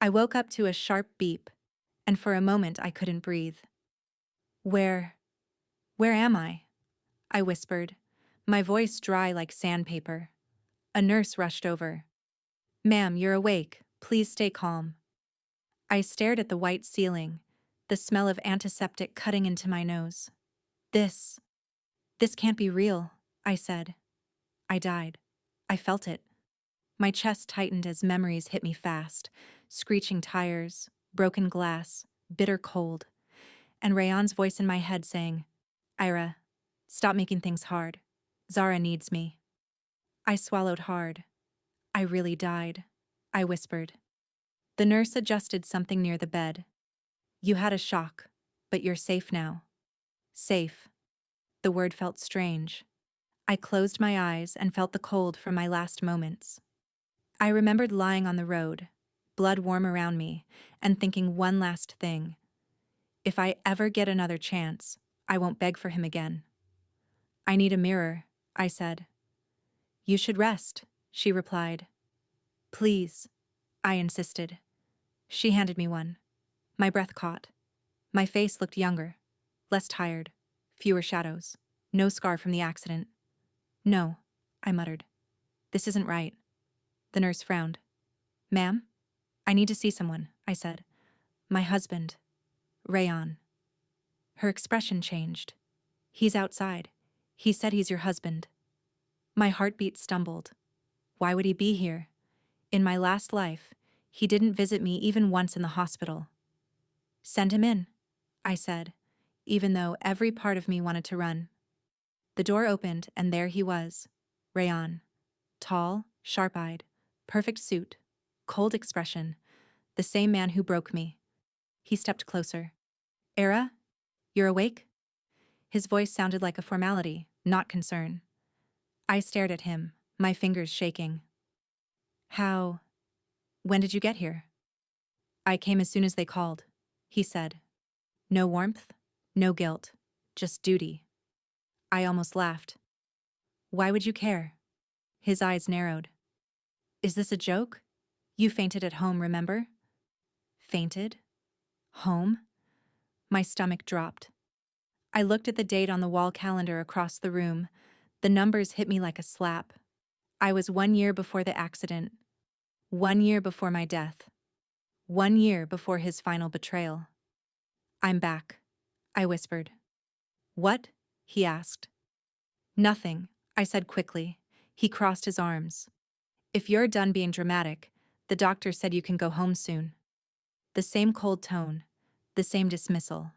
I woke up to a sharp beep, and for a moment I couldn't breathe. Where, where am I? I whispered, my voice dry like sandpaper. A nurse rushed over. Ma'am, you're awake. Please stay calm. I stared at the white ceiling, the smell of antiseptic cutting into my nose. This, this can't be real, I said. I died. I felt it. My chest tightened as memories hit me fast, screeching tires, broken glass, bitter cold, and Rayon's voice in my head saying, Ira, stop making things hard. Zara needs me. I swallowed hard. I really died, I whispered. The nurse adjusted something near the bed. You had a shock, but you're safe now. Safe. The word felt strange. I closed my eyes and felt the cold from my last moments. I remembered lying on the road, blood warm around me, and thinking one last thing. If I ever get another chance, I won't beg for him again. I need a mirror, I said. You should rest, she replied. Please, I insisted. She handed me one. My breath caught. My face looked younger, less tired, fewer shadows, no scar from the accident. No, I muttered. This isn't right. The nurse frowned. Ma'am? I need to see someone, I said. My husband. Rayon. Her expression changed. He's outside. He said he's your husband. My heartbeat stumbled. Why would he be here? In my last life, he didn't visit me even once in the hospital. Send him in, I said, even though every part of me wanted to run. The door opened and there he was, Rayon. Tall, sharp-eyed, perfect suit, cold expression, the same man who broke me. He stepped closer. Era, you're awake? His voice sounded like a formality, not concern. I stared at him, my fingers shaking. When did you get here? I came as soon as they called, he said. No warmth, no guilt, just duty. I almost laughed. Why would you care? His eyes narrowed. Is this a joke? You fainted at home, remember? Fainted? Home? My stomach dropped. I looked at the date on the wall calendar across the room. The numbers hit me like a slap. I was 1 year before the accident. 1 year before my death. 1 year before his final betrayal. I'm back, I whispered. What? He asked. Nothing, I said quickly. He crossed his arms. If you're done being dramatic, the doctor said you can go home soon. The same cold tone, the same dismissal.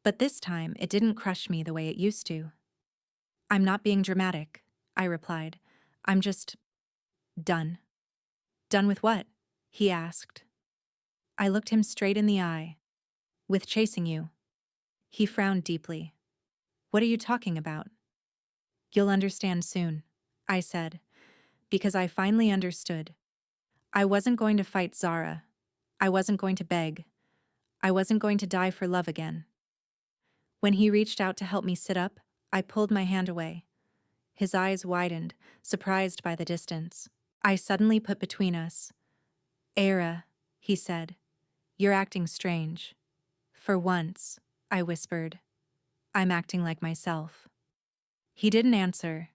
But this time, it didn't crush me the way it used to. I'm not being dramatic, I replied. I'm just done. Done with what? He asked. I looked him straight in the eye. With chasing you. He frowned deeply. What are you talking about? You'll understand soon, I said, because I finally understood. I wasn't going to fight Zara. I wasn't going to beg. I wasn't going to die for love again. When he reached out to help me sit up, I pulled my hand away. His eyes widened, surprised by the distance. I suddenly put between us. Era, he said, you're acting strange. For once, I whispered, I'm acting like myself. He didn't answer.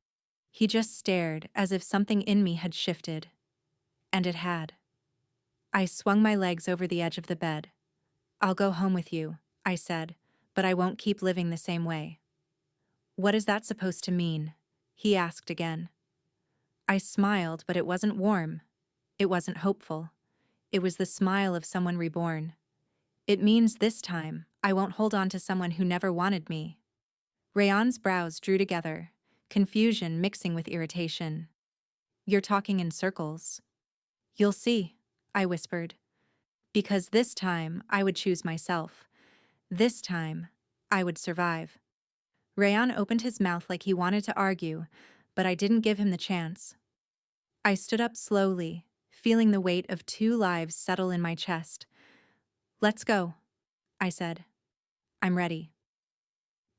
He just stared as if something in me had shifted. And it had. I swung my legs over the edge of the bed. I'll go home with you, I said, but I won't keep living the same way. What is that supposed to mean? He asked again. I smiled, but it wasn't warm. It wasn't hopeful. It was the smile of someone reborn. It means this time, I won't hold on to someone who never wanted me. Rayon's brows drew together, confusion mixing with irritation. You're talking in circles. You'll see, I whispered. Because this time, I would choose myself. This time, I would survive. Rayon opened his mouth like he wanted to argue, but I didn't give him the chance. I stood up slowly, feeling the weight of 2 lives settle in my chest. Let's go, I said. I'm ready.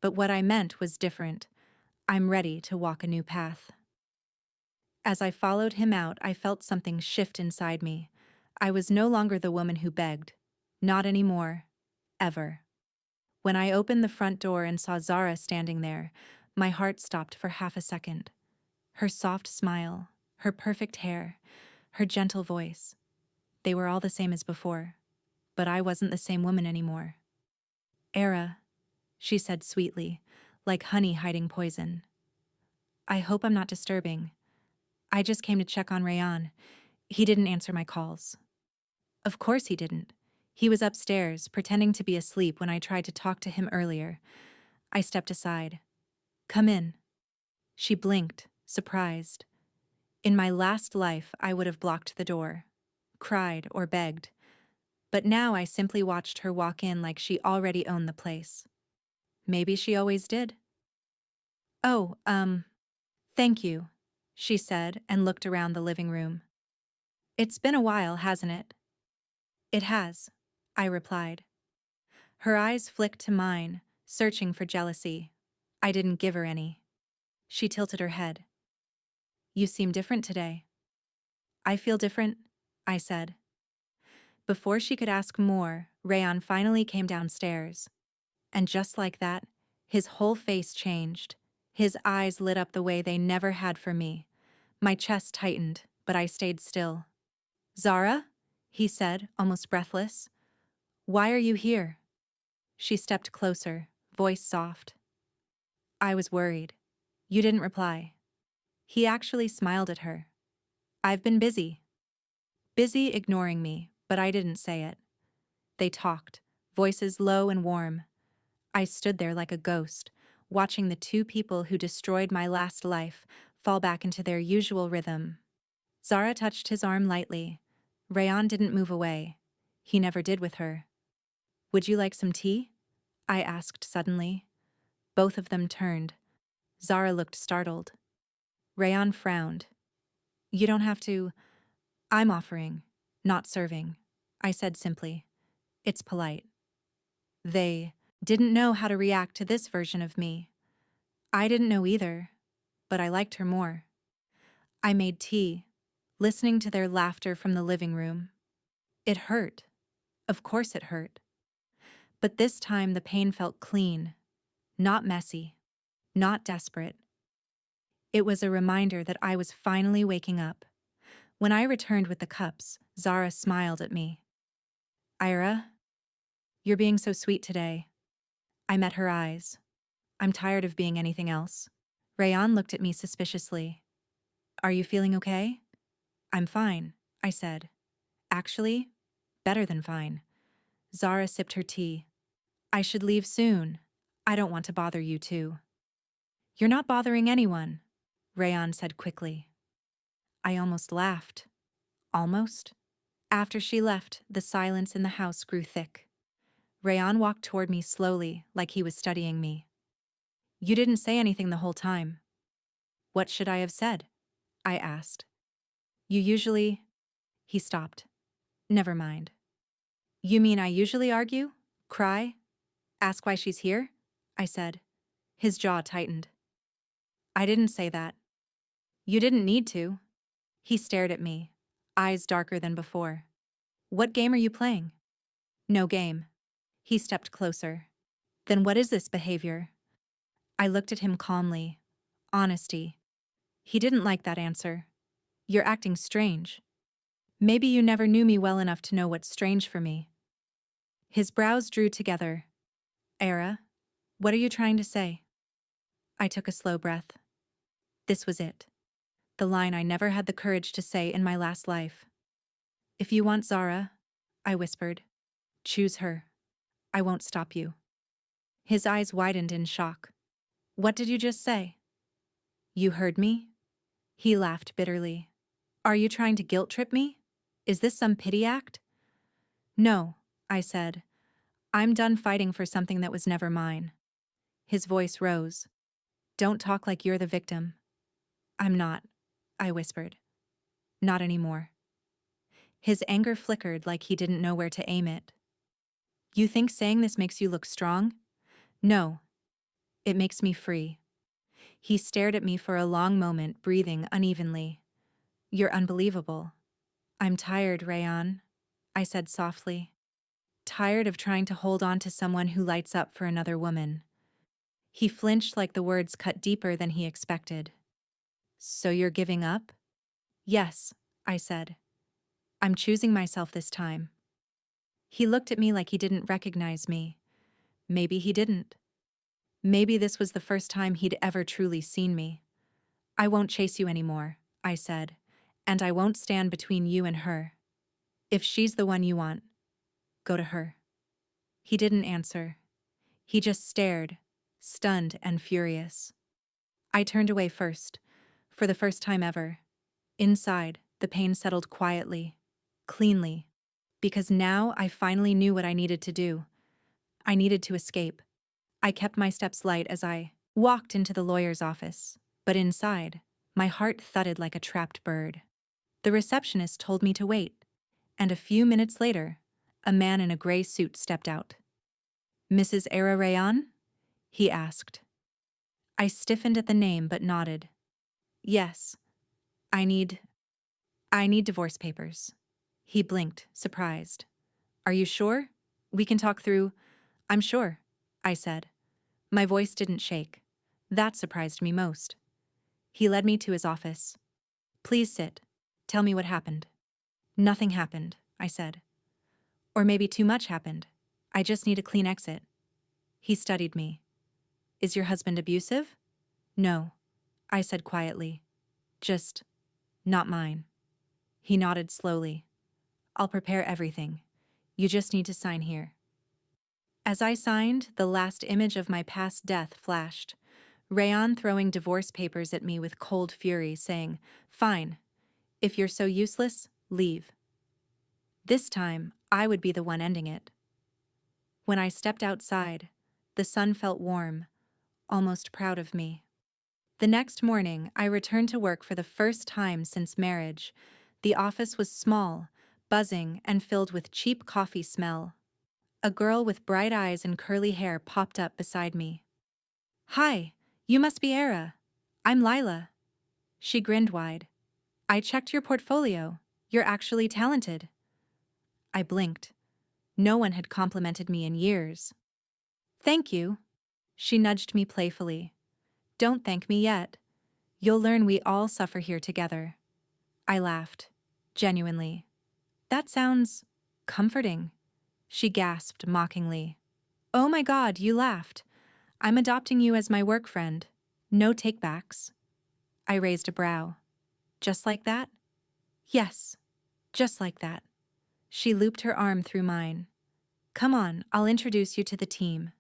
But what I meant was different. I'm ready to walk a new path. As I followed him out, I felt something shift inside me, I was no longer the woman who begged. Not anymore. Ever. When I opened the front door and saw Zara standing there, my heart stopped for half a second. Her soft smile, her perfect hair, her gentle voice. They were all the same as before, but I wasn't the same woman anymore. Era, she said sweetly, like honey hiding poison. I hope I'm not disturbing. I just came to check on Rayan. He didn't answer my calls. Of course he didn't. He was upstairs, pretending to be asleep when I tried to talk to him earlier. I stepped aside. Come in. She blinked, surprised. In my last life, I would have blocked the door, cried or begged. But now I simply watched her walk in like she already owned the place. Maybe she always did. Oh, thank you, she said and looked around the living room. It's been a while, hasn't it? It has, I replied. Her eyes flicked to mine, searching for jealousy. I didn't give her any. She tilted her head. You seem different today. I feel different, I said. Before she could ask more, Rayan finally came downstairs. And just like that, his whole face changed. His eyes lit up the way they never had for me. My chest tightened, but I stayed still. Zara? He said, almost breathless. Why are you here? She stepped closer, voice soft. I was worried. You didn't reply. He actually smiled at her. I've been busy. Busy ignoring me, but I didn't say it. They talked, voices low and warm. I stood there like a ghost, watching the two people who destroyed my last life fall back into their usual rhythm. Zara touched his arm lightly. Rayan didn't move away. He never did with her. Would you like some tea? I asked suddenly. Both of them turned. Zara looked startled. Rayan frowned. You don't have to. I'm offering, not serving, I said simply. It's polite. They didn't know how to react to this version of me. I didn't know either, but I liked her more. I made tea, listening to their laughter from the living room. It hurt. Of course it hurt. But this time the pain felt clean, not messy, not desperate. It was a reminder that I was finally waking up. When I returned with the cups, Zara smiled at me. Ira, you're being so sweet today. I met her eyes. I'm tired of being anything else. Rayan looked at me suspiciously. Are you feeling okay? I'm fine, I said. Actually, better than fine. Zara sipped her tea. I should leave soon. I don't want to bother you too. You're not bothering anyone, Rayan said quickly. I almost laughed. Almost? After she left, the silence in the house grew thick. Rayan walked toward me slowly, like he was studying me. You didn't say anything the whole time. What should I have said? I asked. You usually... He stopped. Never mind. You mean I usually argue? Cry? Ask why she's here? I said. His jaw tightened. I didn't say that. You didn't need to. He stared at me, eyes darker than before. What game are you playing? No game. He stepped closer. Then what is this behavior? I looked at him calmly. Honesty. He didn't like that answer. You're acting strange. Maybe you never knew me well enough to know what's strange for me. His brows drew together. Era, what are you trying to say? I took a slow breath. This was it. The line I never had the courage to say in my last life. If you want Zara, I whispered, choose her. I won't stop you. His eyes widened in shock. What did you just say? You heard me? He laughed bitterly. Are you trying to guilt trip me? Is this some pity act? No, I said. I'm done fighting for something that was never mine. His voice rose. Don't talk like you're the victim. I'm not, I whispered. Not anymore. His anger flickered like he didn't know where to aim it. You think saying this makes you look strong? No. It makes me free. He stared at me for a long moment, breathing unevenly. You're unbelievable. I'm tired, Rayan. I said softly. Tired of trying to hold on to someone who lights up for another woman. He flinched like the words cut deeper than he expected. So you're giving up? Yes, I said. I'm choosing myself this time. He looked at me like he didn't recognize me. Maybe he didn't. Maybe this was the first time he'd ever truly seen me. I won't chase you anymore, I said, and I won't stand between you and her. If she's the one you want, go to her. He didn't answer. He just stared, stunned and furious. I turned away first, for the first time ever. Inside, the pain settled quietly, cleanly, because now I finally knew what I needed to do. I needed to escape. I kept my steps light as I walked into the lawyer's office, but inside, my heart thudded like a trapped bird. The receptionist told me to wait, and a few minutes later, a man in a gray suit stepped out. Mrs. Era Rayan? He asked. I stiffened at the name but nodded. Yes, I need divorce papers. He blinked, surprised. Are you sure? We can talk through. I'm sure, I said. My voice didn't shake. That surprised me most. He led me to his office. Please sit. Tell me what happened. Nothing happened, I said. Or maybe too much happened. I just need a clean exit. He studied me. Is your husband abusive? No, I said quietly. Just not mine. He nodded slowly. I'll prepare everything. You just need to sign here. As I signed, the last image of my past death flashed. Rayan throwing divorce papers at me with cold fury, saying, Fine. If you're so useless, leave. This time, I would be the one ending it. When I stepped outside, the sun felt warm, almost proud of me. The next morning, I returned to work for the first time since marriage. The office was small, buzzing, and filled with cheap coffee smell. A girl with bright eyes and curly hair popped up beside me. Hi, you must be Era. I'm Lila. She grinned wide. I checked your portfolio. You're actually talented. I blinked. No one had complimented me in years. Thank you. She nudged me playfully. Don't thank me yet. You'll learn we all suffer here together. I laughed, genuinely. That sounds comforting. She gasped mockingly. Oh my God, you laughed. I'm adopting you as my work friend. No takebacks. I raised a brow. Just like that? Yes, just like that. She looped her arm through mine. Come on, I'll introduce you to the team.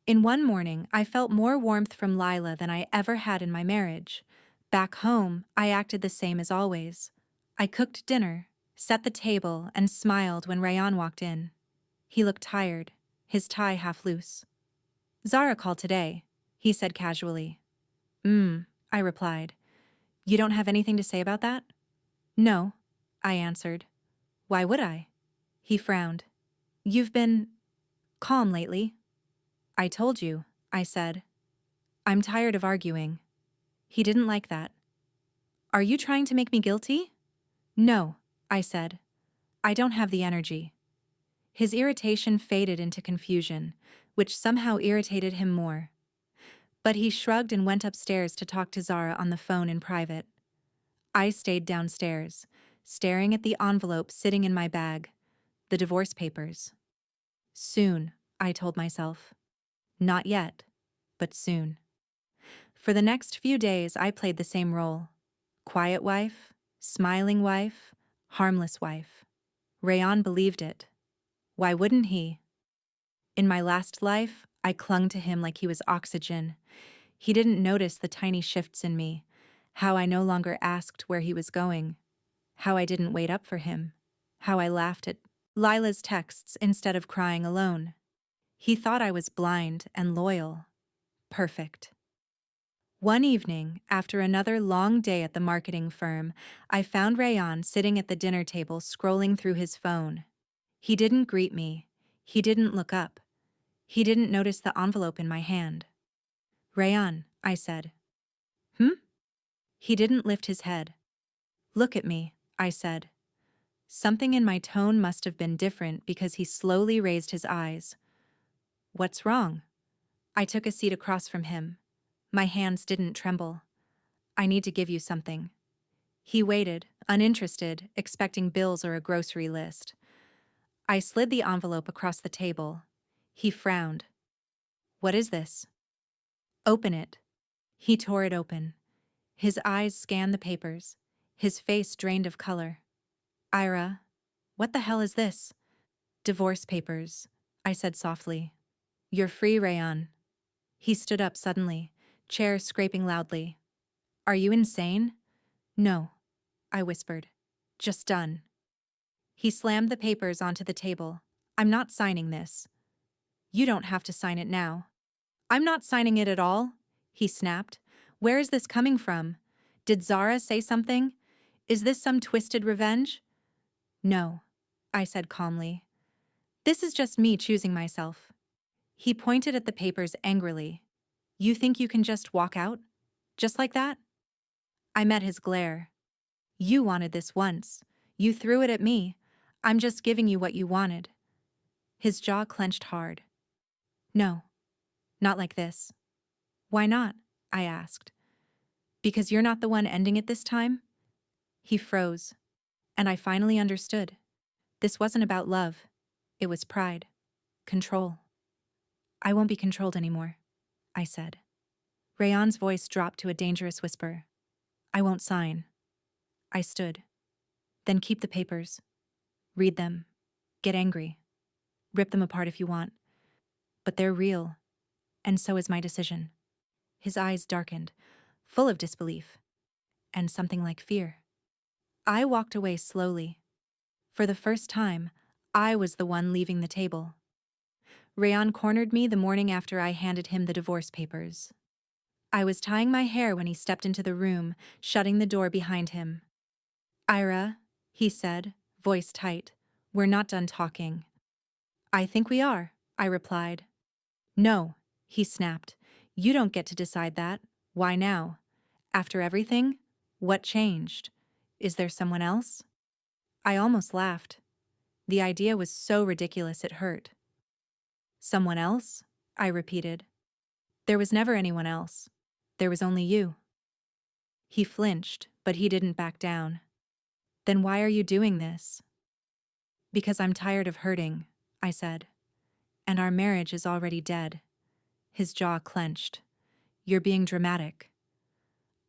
In one morning, I felt more warmth from Lila than I ever had in my marriage. Back home, I acted the same as always. I cooked dinner, set the table, and smiled when Rayan walked in. He looked tired, his tie half loose. Zara called today, he said casually. I replied. You don't have anything to say about that? No, I answered. Why would I? He frowned. You've been calm lately. I told you, I said. I'm tired of arguing. He didn't like that. Are you trying to make me guilty? No, I said. I don't have the energy. His irritation faded into confusion, which somehow irritated him more. But he shrugged and went upstairs to talk to Zara on the phone in private. I stayed downstairs, staring at the envelope sitting in my bag, the divorce papers. Soon, I told myself. Not yet, but soon. For the next few days, I played the same role. Quiet wife, smiling wife, harmless wife. Rayan believed it. Why wouldn't he? In my last life, I clung to him like he was oxygen. He didn't notice the tiny shifts in me, how I no longer asked where he was going, how I didn't wait up for him, how I laughed at Lila's texts instead of crying alone. He thought I was blind and loyal. Perfect. One evening, after another long day at the marketing firm, I found Rayan sitting at the dinner table scrolling through his phone. He didn't greet me. He didn't look up. He didn't notice the envelope in my hand. Rayan, I said. He didn't lift his head. Look at me, I said. Something in my tone must have been different because he slowly raised his eyes. What's wrong? I took a seat across from him. My hands didn't tremble. I need to give you something. He waited, uninterested, expecting bills or a grocery list. I slid the envelope across the table. He frowned. What is this? Open it. He tore it open. His eyes scanned the papers. His face drained of color. Ira, what the hell is this? Divorce papers, I said softly. You're free, Rayon. He stood up suddenly, chair scraping loudly. Are you insane? No, I whispered. Just done. He slammed the papers onto the table. I'm not signing this. You don't have to sign it now. I'm not signing it at all, he snapped. Where is this coming from? Did Zara say something? Is this some twisted revenge? No, I said calmly. This is just me choosing myself. He pointed at the papers angrily. You think you can just walk out? Just like that? I met his glare. You wanted this once. You threw it at me. I'm just giving you what you wanted. His jaw clenched hard. No, not like this. Why not? I asked. Because you're not the one ending it this time? He froze, and I finally understood. This wasn't about love. It was pride. Control. I won't be controlled anymore, I said. Rayon's voice dropped to a dangerous whisper. I won't sign. I stood. Then keep the papers. Read them. Get angry. Rip them apart if you want. But they're real, and so is my decision. His eyes darkened, full of disbelief, and something like fear. I walked away slowly. For the first time, I was the one leaving the table. Rayon cornered me the morning after I handed him the divorce papers. I was tying my hair when he stepped into the room, shutting the door behind him. Ira, he said, voice tight, we're not done talking. I think we are, I replied. No, he snapped. You don't get to decide that. Why now? After everything? What changed? Is there someone else? I almost laughed. The idea was so ridiculous it hurt. Someone else? I repeated. There was never anyone else. There was only you. He flinched, but he didn't back down. Then why are you doing this? Because I'm tired of hurting, I said. And our marriage is already dead. His jaw clenched. You're being dramatic.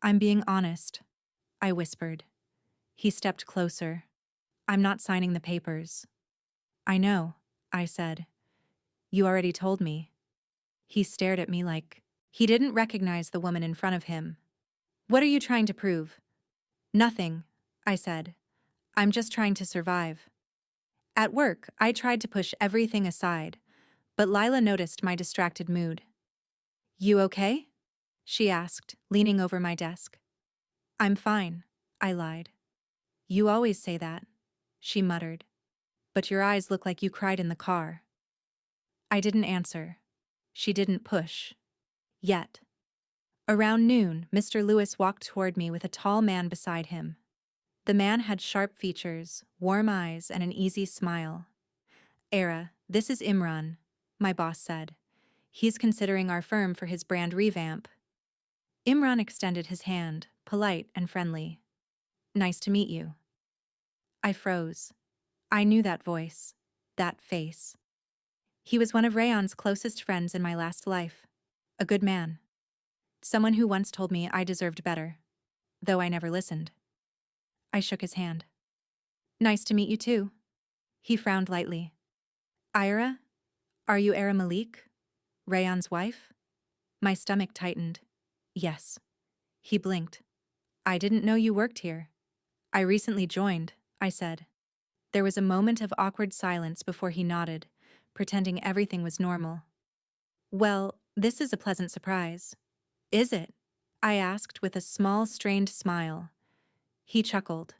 I'm being honest, I whispered. He stepped closer. I'm not signing the papers. I know, I said. You already told me. He stared at me like he didn't recognize the woman in front of him. What are you trying to prove? Nothing, I said. I'm just trying to survive. At work, I tried to push everything aside, but Lila noticed my distracted mood. You okay? She asked, leaning over my desk. I'm fine, I lied. You always say that, she muttered. But your eyes look like you cried in the car. I didn't answer. She didn't push. Yet. Around noon, Mr. Lewis walked toward me with a tall man beside him. The man had sharp features, warm eyes, and an easy smile. Era, this is Imran, my boss said. He's considering our firm for his brand revamp. Imran extended his hand, polite and friendly. Nice to meet you. I froze. I knew that voice, that face. He was one of Rayon's closest friends in my last life. A good man. Someone who once told me I deserved better, though I never listened. I shook his hand. Nice to meet you too. He frowned lightly. Ira? Are you Era Malik? Rayon's wife? My stomach tightened. Yes. He blinked. I didn't know you worked here. I recently joined, I said. There was a moment of awkward silence before he nodded, pretending everything was normal. Well, this is a pleasant surprise. Is it? I asked with a small, strained smile. He chuckled.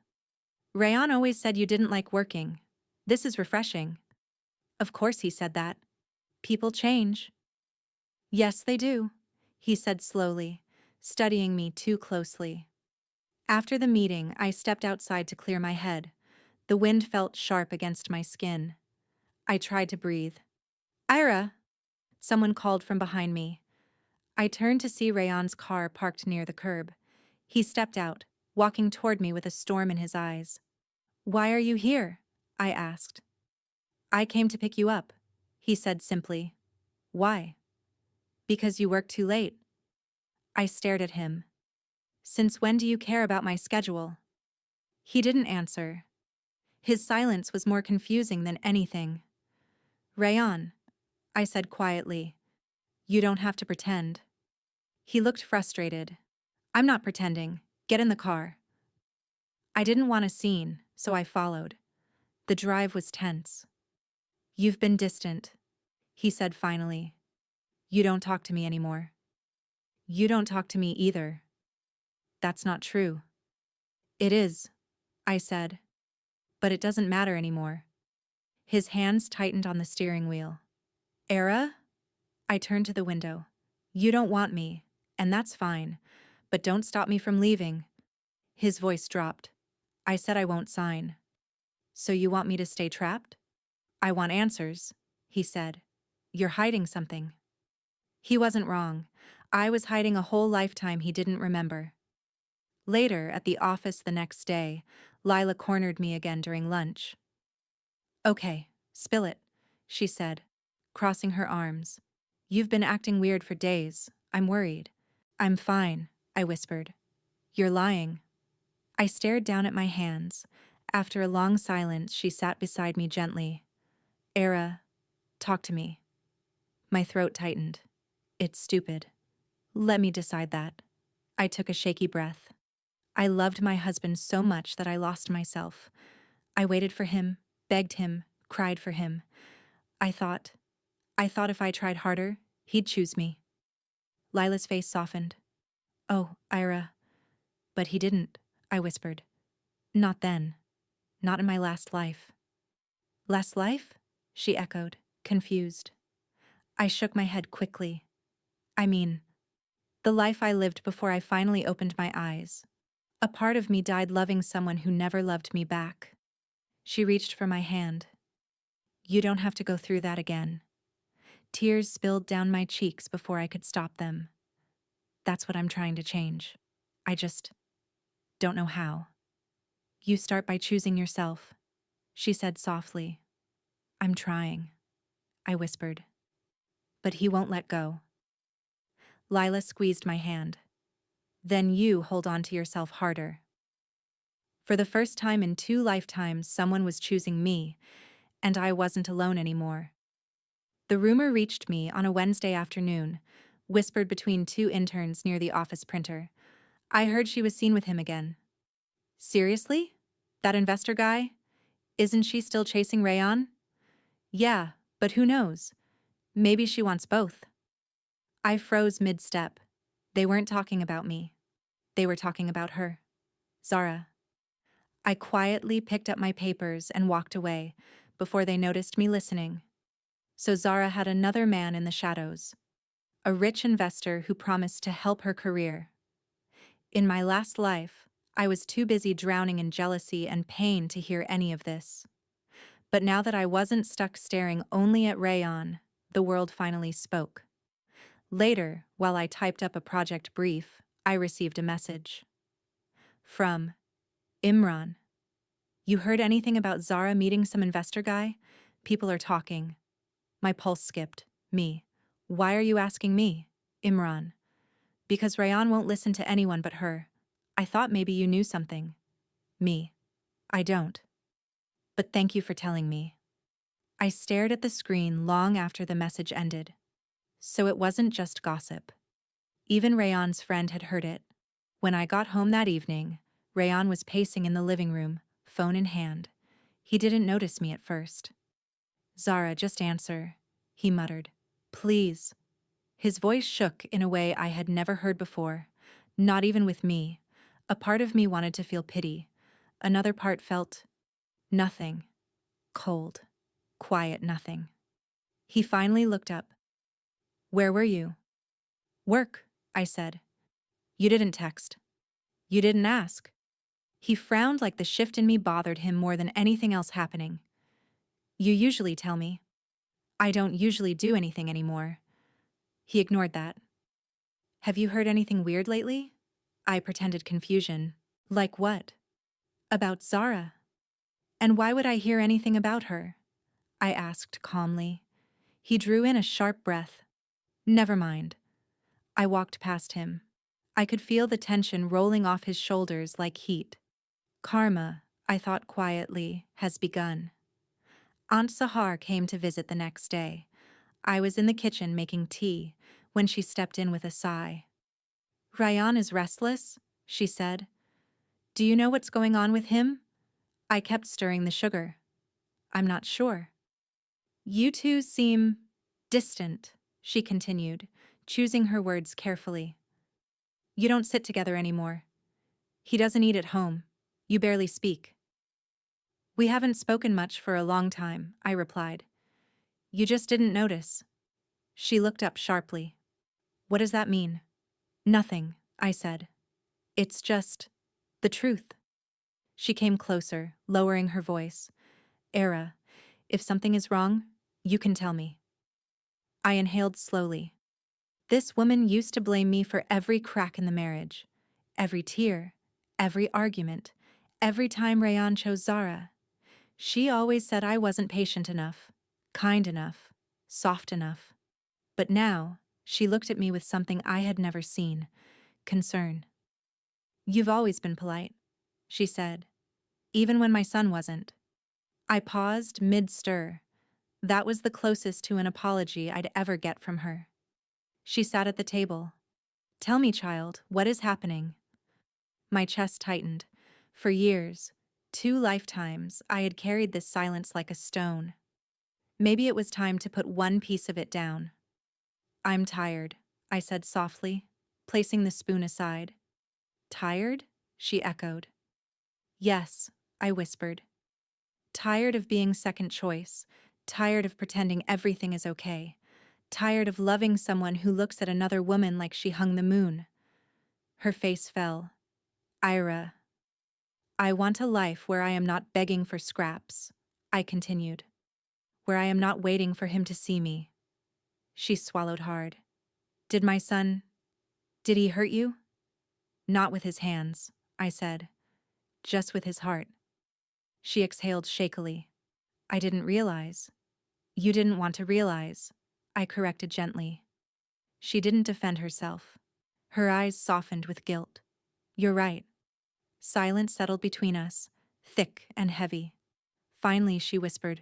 Rayon always said you didn't like working. This is refreshing. Of course he said that. People change. Yes, they do, he said slowly, studying me too closely. After the meeting, I stepped outside to clear my head. The wind felt sharp against my skin. I tried to breathe. Ira! Someone called from behind me. I turned to see Rayon's car parked near the curb. He stepped out, walking toward me with a storm in his eyes. Why are you here? I asked. I came to pick you up, he said simply. Why? Because you work too late. I stared at him. Since when do you care about my schedule? He didn't answer. His silence was more confusing than anything. Rayon, I said quietly. You don't have to pretend. He looked frustrated. I'm not pretending. Get in the car. I didn't want a scene, so I followed. The drive was tense. You've been distant, he said finally. You don't talk to me anymore. You don't talk to me either. That's not true. It is, I said. But it doesn't matter anymore. His hands tightened on the steering wheel. Era? I turned to the window. You don't want me, and that's fine, but don't stop me from leaving. His voice dropped. I said I won't sign. So you want me to stay trapped? I want answers, he said. You're hiding something. He wasn't wrong. I was hiding a whole lifetime he didn't remember. Later, at the office the next day, Lila cornered me again during lunch. Okay, spill it, she said, crossing her arms. You've been acting weird for days. I'm worried. I'm fine, I whispered. You're lying. I stared down at my hands. After a long silence, she sat beside me gently. Era, talk to me. My throat tightened. It's stupid. Let me decide that. I took a shaky breath. I loved my husband so much that I lost myself. I waited for him, begged him, cried for him. I thought if I tried harder, he'd choose me. Lila's face softened. Oh, Ira. But he didn't, I whispered. Not then. Not in my last life. Last life? She echoed, confused. I shook my head quickly. I mean, the life I lived before I finally opened my eyes. A part of me died loving someone who never loved me back. She reached for my hand. You don't have to go through that again. Tears spilled down my cheeks before I could stop them. That's what I'm trying to change. I just don't know how. You start by choosing yourself, she said softly. I'm trying, I whispered. But he won't let go. Lila squeezed my hand. Then you hold on to yourself harder. For the first time in 2 lifetimes, someone was choosing me, and I wasn't alone anymore. The rumor reached me on a Wednesday afternoon, whispered between 2 interns near the office printer. I heard she was seen with him again. Seriously? That investor guy? Isn't she still chasing Rayon? Yeah, but who knows? Maybe she wants both. I froze mid-step. They weren't talking about me. They were talking about her. Zara. I quietly picked up my papers and walked away before they noticed me listening. So Zara had another man in the shadows. A rich investor who promised to help her career. In my last life, I was too busy drowning in jealousy and pain to hear any of this. But now that I wasn't stuck staring only at Rayon, the world finally spoke. Later, while I typed up a project brief, I received a message. From Imran. You heard anything about Zara meeting some investor guy? People are talking. My pulse skipped. Me. Why are you asking me? Imran. Because Rayan won't listen to anyone but her. I thought maybe you knew something. Me. I don't. But thank you for telling me. I stared at the screen long after the message ended. So it wasn't just gossip. Even Rayan's friend had heard it. When I got home that evening, Rayan was pacing in the living room, phone in hand. He didn't notice me at first. Zara, just answer, he muttered. Please. His voice shook in a way I had never heard before, not even with me. A part of me wanted to feel pity. Another part felt nothing. Cold, quiet nothing. He finally looked up. Where were you? Work, I said. You didn't text. You didn't ask. He frowned like the shift in me bothered him more than anything else happening. You usually tell me. I don't usually do anything anymore. He ignored that. Have you heard anything weird lately? I pretended confusion. Like what? About Zara. And why would I hear anything about her? I asked calmly. He drew in a sharp breath. Never mind. I walked past him. I could feel the tension rolling off his shoulders like heat. Karma, I thought quietly, has begun. Aunt Sahar came to visit the next day. I was in the kitchen making tea when she stepped in with a sigh. Ryan is restless, she said. Do you know what's going on with him? I kept stirring the sugar. I'm not sure. You two seem distant, she continued, choosing her words carefully. You don't sit together anymore. He doesn't eat at home. You barely speak. We haven't spoken much for a long time, I replied. You just didn't notice. She looked up sharply. What does that mean? Nothing, I said. It's just the truth. She came closer, lowering her voice. Era, if something is wrong, you can tell me. I inhaled slowly. This woman used to blame me for every crack in the marriage, every tear, every argument, every time Rayan chose Zara. She always said I wasn't patient enough, kind enough, soft enough. But now, she looked at me with something I had never seen, concern. You've always been polite, she said, even when my son wasn't. I paused mid-stir. That was the closest to an apology I'd ever get from her. She sat at the table. Tell me, child, what is happening? My chest tightened. For years, 2 lifetimes, I had carried this silence like a stone. Maybe it was time to put one piece of it down. I'm tired, I said softly, placing the spoon aside. Tired? She echoed. Yes, I whispered. Tired of being second choice, tired of pretending everything is okay, tired of loving someone who looks at another woman like she hung the moon. Her face fell. Ira. I want a life where I am not begging for scraps, I continued. Where I am not waiting for him to see me. She swallowed hard. Did he hurt you? Not with his hands, I said. Just with his heart. She exhaled shakily. I didn't realize. You didn't want to realize, I corrected gently. She didn't defend herself. Her eyes softened with guilt. You're right. Silence settled between us, thick and heavy. Finally, she whispered,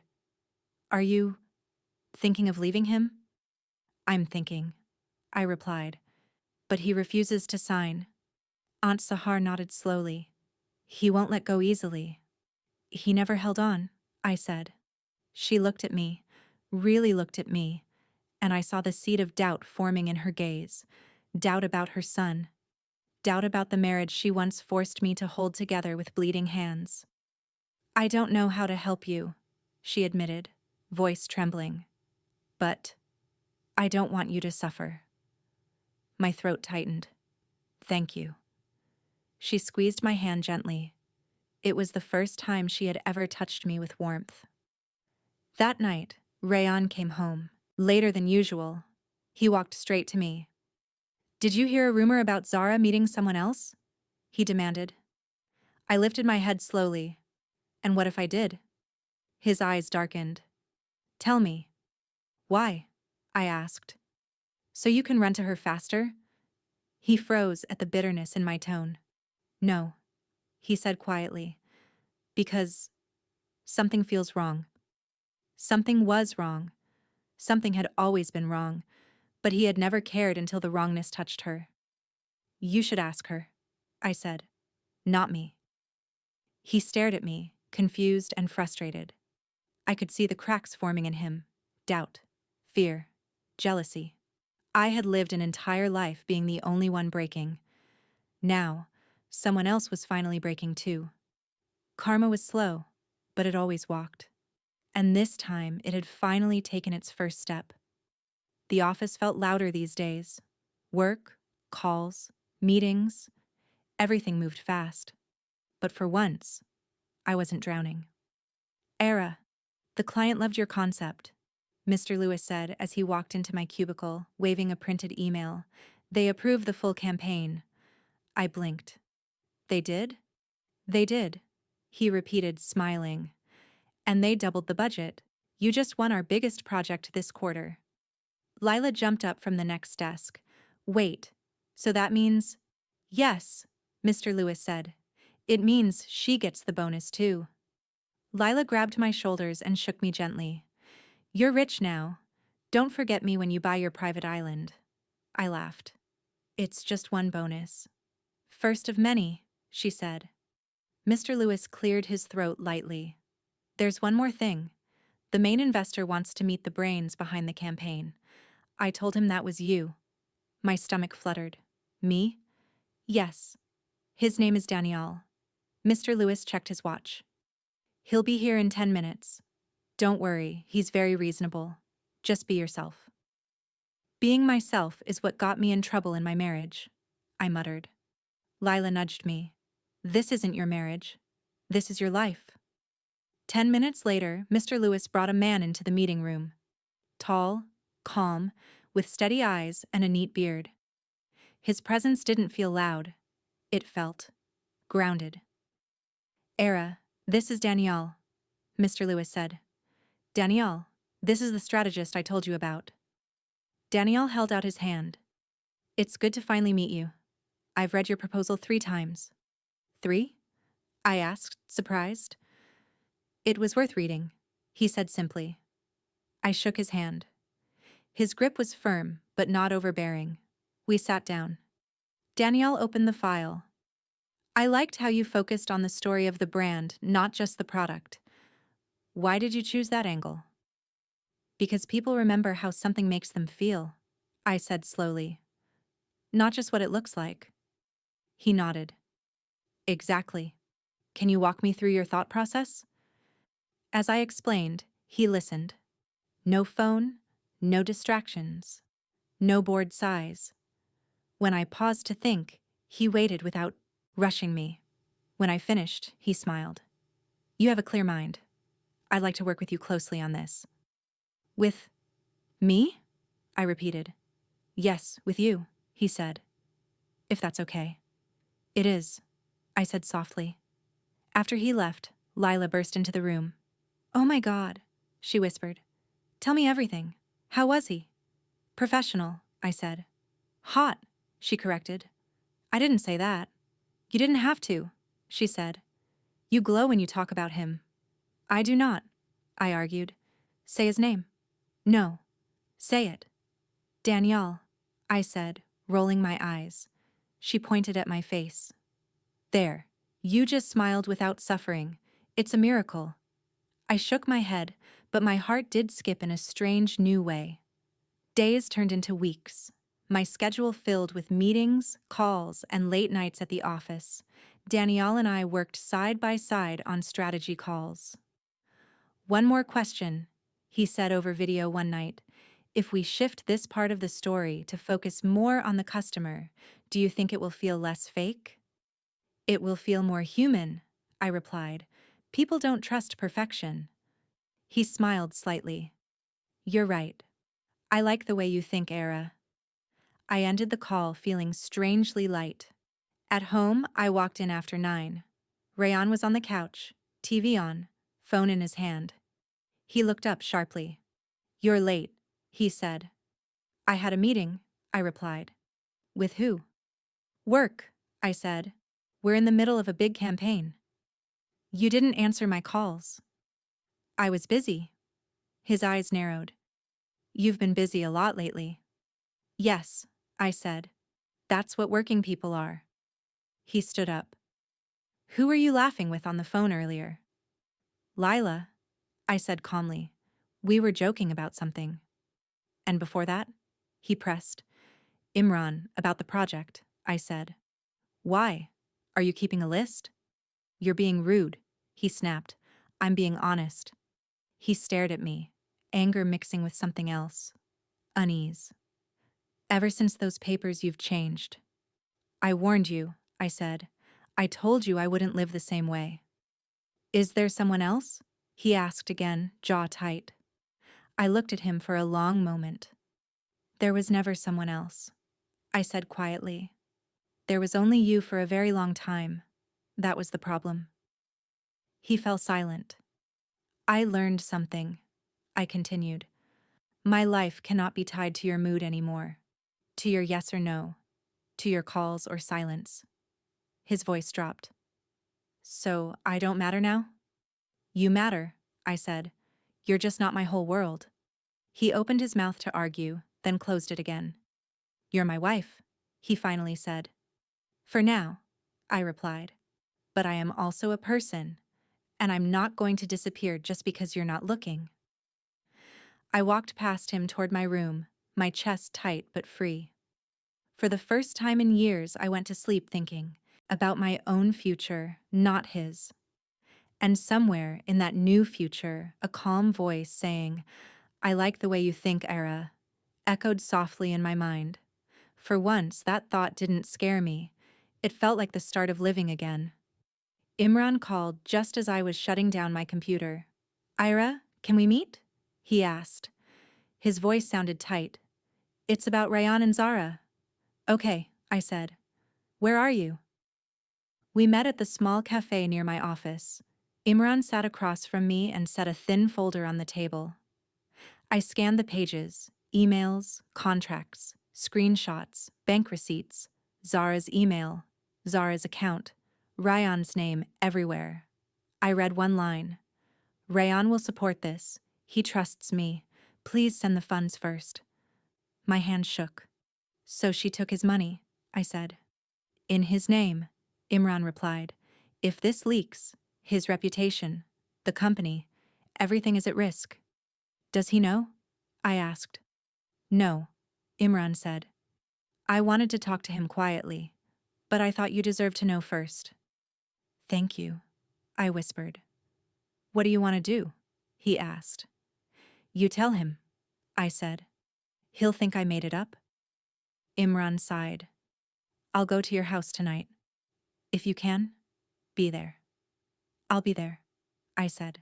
Are you thinking of leaving him? I'm thinking, I replied. But he refuses to sign. Aunt Sahar nodded slowly. He won't let go easily. He never held on, I said. She looked at me, really looked at me, and I saw the seed of doubt forming in her gaze. Doubt about her son. Doubt about the marriage she once forced me to hold together with bleeding hands. I don't know how to help you, she admitted, voice trembling. But I don't want you to suffer. My throat tightened. Thank you. She squeezed my hand gently. It was the first time she had ever touched me with warmth. That night, Rayan came home, later than usual. He walked straight to me. Did you hear a rumor about Zara meeting someone else? He demanded. I lifted my head slowly. And what if I did? His eyes darkened. Tell me. Why? I asked. So you can run to her faster? He froze at the bitterness in my tone. No, he said quietly. Because something feels wrong. Something was wrong. Something had always been wrong, but he had never cared until the wrongness touched her. You should ask her, I said. Not me. He stared at me, confused and frustrated. I could see the cracks forming in him. Doubt, fear, jealousy. I had lived an entire life being the only one breaking. Now, someone else was finally breaking too. Karma was slow, but it always walked. And this time, it had finally taken its first step. The office felt louder these days. Work, calls, meetings, everything moved fast. but for once, I wasn't drowning. Era, the client loved your concept, Mr. Lewis said as he walked into my cubicle, waving a printed email. They approved the full campaign. I blinked. They did? They did, he repeated, smiling. And they doubled the budget. You just won our biggest project this quarter. Lila jumped up from the next desk. Wait, so that means… Yes, Mr. Lewis said. It means she gets the bonus too. Lila grabbed my shoulders and shook me gently. You're rich now. Don't forget me when you buy your private island. I laughed. It's just one bonus. First of many, she said. Mr. Lewis cleared his throat lightly. There's one more thing. The main investor wants to meet the brains behind the campaign. I told him that was you. My stomach fluttered. Me? Yes. His name is Daniel. Mr. Lewis checked his watch. He'll be here in 10 minutes. Don't worry, he's very reasonable. Just be yourself. Being myself is what got me in trouble in my marriage, I muttered. Lila nudged me. This isn't your marriage. This is your life. 10 minutes later, Mr. Lewis brought a man into the meeting room. Tall, calm, with steady eyes and a neat beard. His presence didn't feel loud. It felt grounded. Era, this is Danielle, Mr. Lewis said. Danielle, this is the strategist I told you about. Danielle held out his hand. It's good to finally meet you. I've read your proposal 3 times. 3? I asked, surprised. It was worth reading, he said simply. I shook his hand. His grip was firm, but not overbearing. We sat down. Danielle opened the file. I liked how you focused on the story of the brand, not just the product. Why did you choose that angle? Because people remember how something makes them feel, I said slowly. Not just what it looks like. He nodded. Exactly. Can you walk me through your thought process? As I explained, he listened. No phone, no distractions, no bored sighs. When I paused to think, he waited without rushing me. When I finished, he smiled. You have a clear mind. I'd like to work with you closely on this. With me? I repeated. Yes, with you, he said. If that's okay. It is, I said softly. After he left, Lila burst into the room. Oh my God, she whispered. Tell me everything. How was he? Professional, I said. Hot, she corrected. I didn't say that. You didn't have to, she said. You glow when you talk about him. I do not, I argued. Say his name. No. Say it. Danielle, I said, rolling my eyes. She pointed at my face. There, you just smiled without suffering. It's a miracle. I shook my head, but my heart did skip in a strange new way. Days turned into weeks. My schedule filled with meetings, calls, and late nights at the office. Danielle and I worked side by side on strategy calls. One more question, he said over video one night. If we shift this part of the story to focus more on the customer, do you think it will feel less fake? It will feel more human, I replied. People don't trust perfection. He smiled slightly. You're right. I like the way you think, Era. I ended the call feeling strangely light. At home, I walked in after 9. Rayan was on the couch, TV on, phone in his hand. He looked up sharply. You're late, he said. I had a meeting, I replied. With who? Work, I said. We're in the middle of a big campaign. You didn't answer my calls. I was busy. His eyes narrowed. You've been busy a lot lately. Yes, I said. That's what working people are. He stood up. Who were you laughing with on the phone earlier? Lila, I said calmly. We were joking about something. And before that? He pressed. Imran, about the project, I said. Why? Are you keeping a list? You're being rude, he snapped. I'm being honest. He stared at me, anger mixing with something else. Unease. Ever since those papers, you've changed. I warned you, I said. I told you I wouldn't live the same way. Is there someone else? He asked again, jaw tight. I looked at him for a long moment. There was never someone else, I said quietly. There was only you for a very long time. That was the problem. He fell silent. I learned something, I continued. My life cannot be tied to your mood anymore, to your yes or no, to your calls or silence. His voice dropped. So, I don't matter now? You matter, I said. You're just not my whole world. He opened his mouth to argue, then closed it again. You're my wife, he finally said. For now, I replied. But I am also a person, and I'm not going to disappear just because you're not looking. I walked past him toward my room, my chest tight but free. For the first time in years, I went to sleep thinking about my own future, not his. And somewhere in that new future, a calm voice saying, I like the way you think, Era, echoed softly in my mind. For once, that thought didn't scare me. It felt like the start of living again. Imran called just as I was shutting down my computer. Ira, can we meet? He asked. His voice sounded tight. It's about Rayan and Zara. Okay, I said. Where are you? We met at the small cafe near my office. Imran sat across from me and set a thin folder on the table. I scanned the pages, emails, contracts, screenshots, bank receipts, Zara's email, Zara's account, Rayan's name everywhere. I read one line. Rayan will support this. He trusts me. Please send the funds first. My hand shook. So she took his money, I said. In his name, Imran replied. If this leaks, his reputation, the company, everything is at risk. Does he know? I asked. No, Imran said. I wanted to talk to him quietly, but I thought you deserved to know first. Thank you, I whispered. What do you want to do? He asked. You tell him, I said. He'll think I made it up. Imran sighed. I'll go to your house tonight. If you can, be there. I'll be there, I said.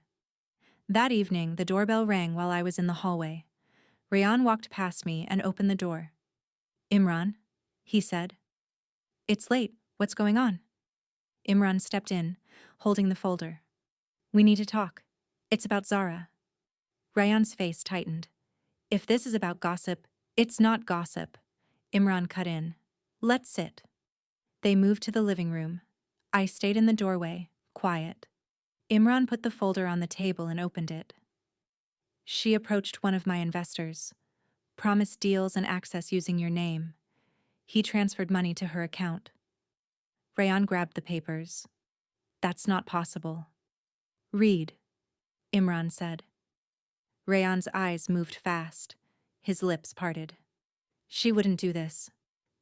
That evening, the doorbell rang while I was in the hallway. Rayan walked past me and opened the door. Imran, he said. It's late. What's going on? Imran stepped in, holding the folder. We need to talk. It's about Zara. Rayan's face tightened. If this is about gossip, it's not gossip. Imran cut in. Let's sit. They moved to the living room. I stayed in the doorway, quiet. Imran put the folder on the table and opened it. She approached one of my investors, promised deals and access using your name. He transferred money to her account. Rayan grabbed the papers. That's not possible. Read, Imran said. Rayan's eyes moved fast. His lips parted. She wouldn't do this.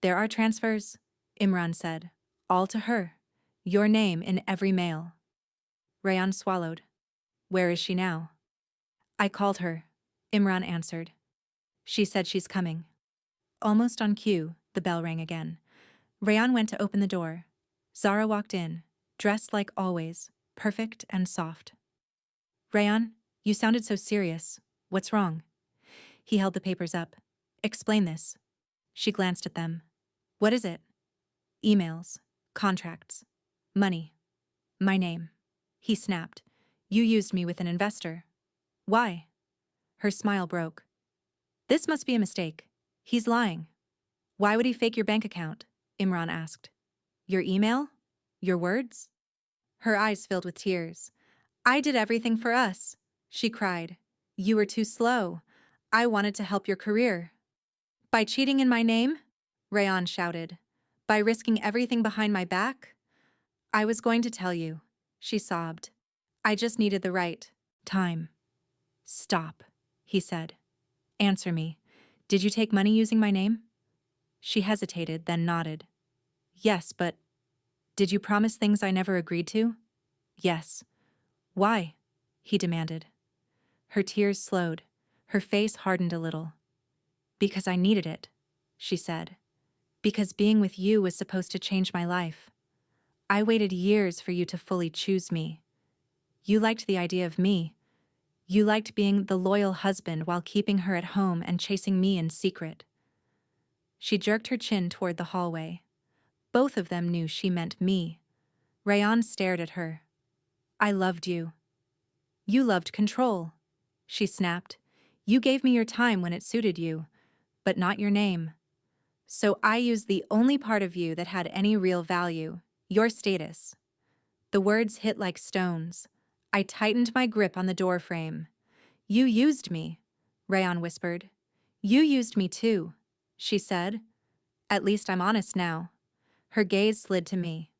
There are transfers, Imran said. All to her. Your name in every mail. Rayan swallowed. Where is she now? I called her, Imran answered. She said she's coming. Almost on cue, the bell rang again. Rayan went to open the door. Zara walked in, dressed like always, perfect and soft. Rayan, you sounded so serious. What's wrong? He held the papers up. Explain this. She glanced at them. What is it? Emails, contracts, money, my name. He snapped. You used me with an investor. Why? Her smile broke. This must be a mistake. He's lying. Why would he fake your bank account? Imran asked. Your email? Your words? Her eyes filled with tears. I did everything for us, she cried. You were too slow. I wanted to help your career. By cheating in my name? Rayan shouted. By risking everything behind my back? I was going to tell you, she sobbed. I just needed the right time. Stop, he said. Answer me. Did you take money using my name? She hesitated, then nodded. Yes, but did you promise things I never agreed to? Yes. Why? He demanded. Her tears slowed. Her face hardened a little. Because I needed it, she said. Because being with you was supposed to change my life. I waited years for you to fully choose me. You liked the idea of me. You liked being the loyal husband while keeping her at home and chasing me in secret. She jerked her chin toward the hallway. Both of them knew she meant me. Rayan stared at her. I loved you. You loved control, she snapped. You gave me your time when it suited you, but not your name. So I used the only part of you that had any real value, your status. The words hit like stones. I tightened my grip on the doorframe. You used me, Rayan whispered. You used me too, she said. At least I'm honest now. Her gaze slid to me.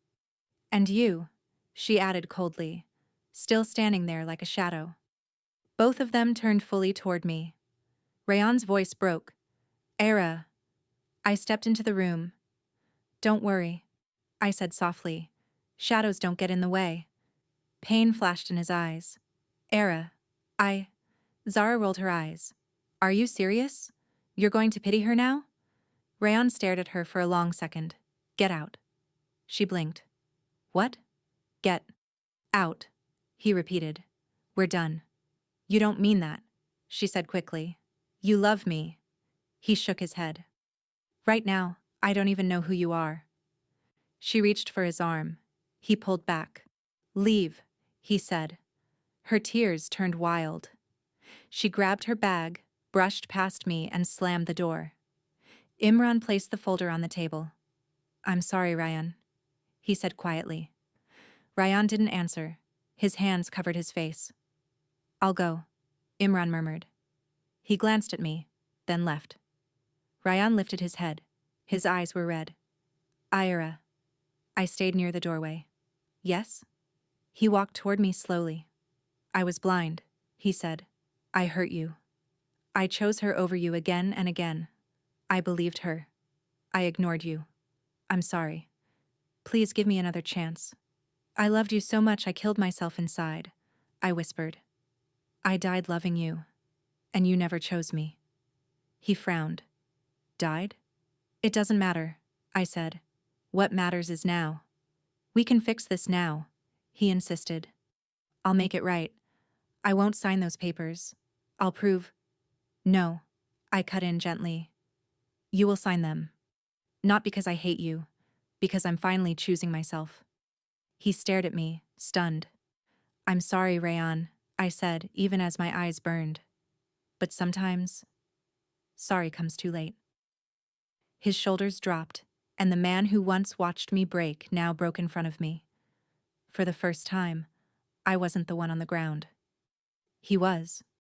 And you, she added coldly, still standing there like a shadow. Both of them turned fully toward me. Rayan's voice broke. Era. I stepped into the room. Don't worry, I said softly. Shadows don't get in the way. Pain flashed in his eyes. Era. Zara rolled her eyes. Are you serious? You're going to pity her now? Rayan stared at her for a long second. Get out. She blinked. What? Get out, he repeated. We're done. You don't mean that, she said quickly. You love me. He shook his head. Right now, I don't even know who you are. She reached for his arm. He pulled back. Leave, he said. Her tears turned wild. She grabbed her bag, brushed past me, and slammed the door. Imran placed the folder on the table. I'm sorry, Rayan, he said quietly. Rayan didn't answer. His hands covered his face. I'll go, Imran murmured. He glanced at me, then left. Rayan lifted his head. His eyes were red. Ira. I stayed near the doorway. Yes? He walked toward me slowly. I was blind, he said. I hurt you. I chose her over you again and again. I believed her. I ignored you. I'm sorry. Please give me another chance. I loved you so much I killed myself inside, I whispered. I died loving you, and you never chose me. He frowned. Died? It doesn't matter, I said. What matters is now. We can fix this now, he insisted. I'll make it right. I won't sign those papers. I'll prove. No, I cut in gently. You will sign them. Not because I hate you, because I'm finally choosing myself. He stared at me, stunned. I'm sorry, Rayan, I said, even as my eyes burned. But sometimes, sorry comes too late. His shoulders dropped, and the man who once watched me break now broke in front of me. For the first time, I wasn't the one on the ground. He was.